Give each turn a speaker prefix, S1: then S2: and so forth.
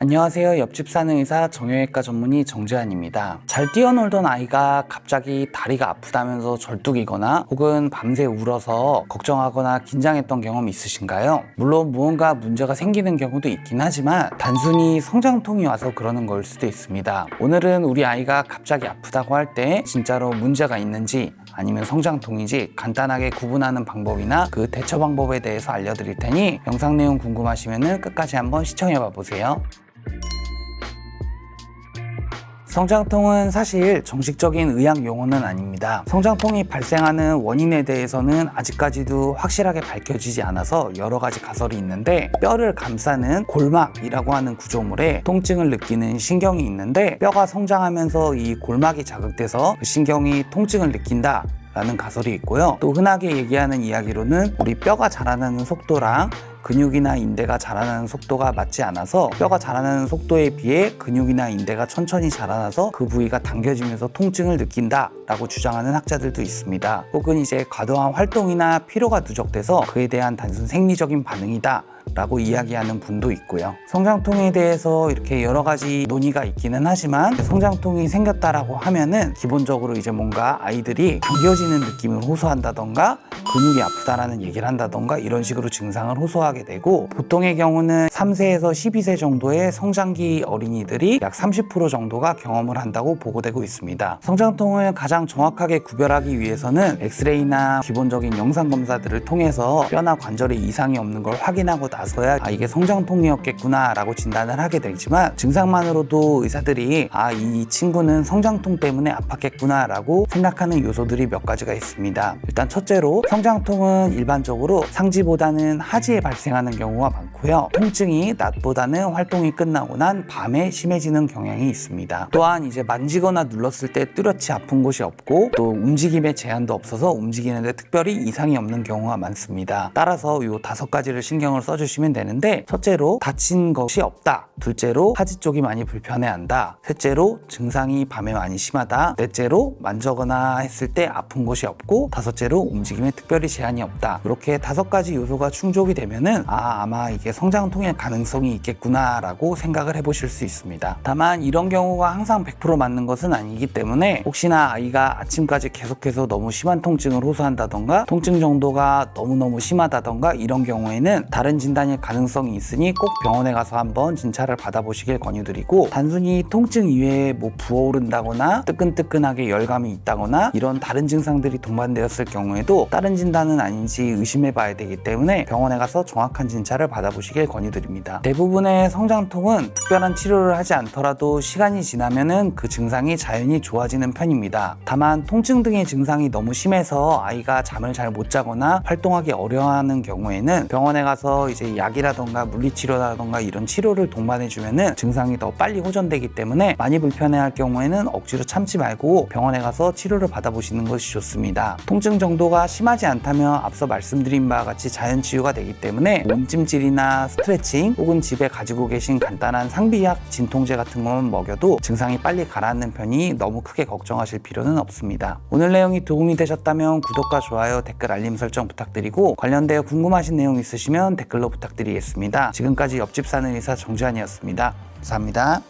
S1: 안녕하세요. 옆집 사는 의사 정형외과 전문의 정재환입니다. 잘 뛰어놀던 아이가 갑자기 다리가 아프다면서 절뚝이거나 혹은 밤새 울어서 걱정하거나 긴장했던 경험 있으신가요? 물론 무언가 문제가 생기는 경우도 있긴 하지만 단순히 성장통이 와서 그러는 걸 수도 있습니다. 오늘은 우리 아이가 갑자기 아프다고 할 때 진짜로 문제가 있는지 아니면 성장통인지 간단하게 구분하는 방법이나 그 대처 방법에 대해서 알려드릴 테니 영상 내용 궁금하시면 끝까지 한번 시청해봐 보세요. 성장통은 사실 정식적인 의학 용어는 아닙니다. 성장통이 발생하는 원인에 대해서는 아직까지도 확실하게 밝혀지지 않아서 여러 가지 가설이 있는데, 뼈를 감싸는 골막이라고 하는 구조물에 통증을 느끼는 신경이 있는데, 뼈가 성장하면서 이 골막이 자극돼서 그 신경이 통증을 느낀다 라는 가설이 있고요. 또 흔하게 얘기하는 이야기로는 우리 뼈가 자라나는 속도랑 근육이나 인대가 자라나는 속도가 맞지 않아서 뼈가 자라나는 속도에 비해 근육이나 인대가 천천히 자라나서 그 부위가 당겨지면서 통증을 느낀다 라고 주장하는 학자들도 있습니다. 혹은 이제 과도한 활동이나 피로가 누적돼서 그에 대한 단순 생리적인 반응이다 라고 이야기하는 분도 있고요. 성장통에 대해서 이렇게 여러 가지 논의가 있기는 하지만, 성장통이 생겼다라고 하면은 기본적으로 이제 뭔가 아이들이 당겨지는 느낌을 호소한다던가 근육이 아프다라는 얘기를 한다던가 이런 식으로 증상을 호소하게 되고, 보통의 경우는 3세에서 12세 정도의 성장기 어린이들이 약 30% 정도가 경험을 한다고 보고되고 있습니다. 성장통을 가장 정확하게 구별하기 위해서는 엑스레이나 기본적인 영상 검사들을 통해서 뼈나 관절에 이상이 없는 걸 확인하고 나서야 이게 성장통이었겠구나 라고 진단을 하게 되지만, 증상만으로도 의사들이 이 친구는 성장통 때문에 아팠겠구나 라고 생각하는 요소들이 몇 가지가 있습니다. 일단 첫째로, 성장통은 일반적으로 상지보다는 하지에 발생하는 경우가 많고요. 통증이 낮보다는 활동이 끝나고 난 밤에 심해지는 경향이 있습니다. 또한 이제 만지거나 눌렀을 때 뚜렷이 아픈 곳이 없고, 또 움직임에 제한도 없어서 움직이는데 특별히 이상이 없는 경우가 많습니다. 따라서 이 5가지를 신경을 써주시면 되는데, 첫째로 다친 것이 없다, 둘째로 하지 쪽이 많이 불편해한다, 셋째로 증상이 밤에 많이 심하다, 넷째로 만져거나 했을 때 아픈 곳이 없고, 다섯째로 움직임에 특별히 제한이 없다. 이렇게 5가지 요소가 충족이 되면은 아마 이게 성장통의 가능성이 있겠구나 라고 생각을 해보실 수 있습니다. 다만 이런 경우가 항상 100% 맞는 것은 아니기 때문에, 혹시나 아이가 아침까지 계속해서 너무 심한 통증을 호소한다던가 통증 정도가 너무너무 심하다던가 이런 경우에는 다른 진단일 가능성이 있으니 꼭 병원에 가서 한번 진찰을 받아보시길 권유드리고, 단순히 통증 이외에 부어오른다거나 뜨끈뜨끈하게 열감이 있다거나 이런 다른 증상들이 동반되었을 경우에도 다른 진단은 아닌지 의심해 봐야 되기 때문에 병원에 가서 정확한 진찰을 받아보시길 권유드립니다. 대부분의 성장통은 특별한 치료를 하지 않더라도 시간이 지나면은 그 증상이 자연히 좋아지는 편입니다. 다만 통증 등의 증상이 너무 심해서 아이가 잠을 잘 못 자거나 활동하기 어려워하는 경우에는 병원에 가서 이제 약이라던가 물리치료라던가 이런 치료를 동반해 주면은 증상이 더 빨리 호전되기 때문에, 많이 불편해할 경우에는 억지로 참지 말고 병원에 가서 치료를 받아보시는 것이 좋습니다. 통증 정도가 심하지 않다면 앞서 말씀드린 바와 같이 자연 치유가 되기 때문에 온찜질이나 스트레칭 혹은 집에 가지고 계신 간단한 상비약, 진통제 같은 것만 먹여도 증상이 빨리 가라앉는 편이 너무 크게 걱정하실 필요는 없습니다. 오늘 내용이 도움이 되셨다면 구독과 좋아요, 댓글, 알림 설정 부탁드리고, 관련되어 궁금하신 내용 있으시면 댓글로 부탁드리겠습니다. 지금까지 옆집 사는 의사 정재환이었습니다. 감사합니다.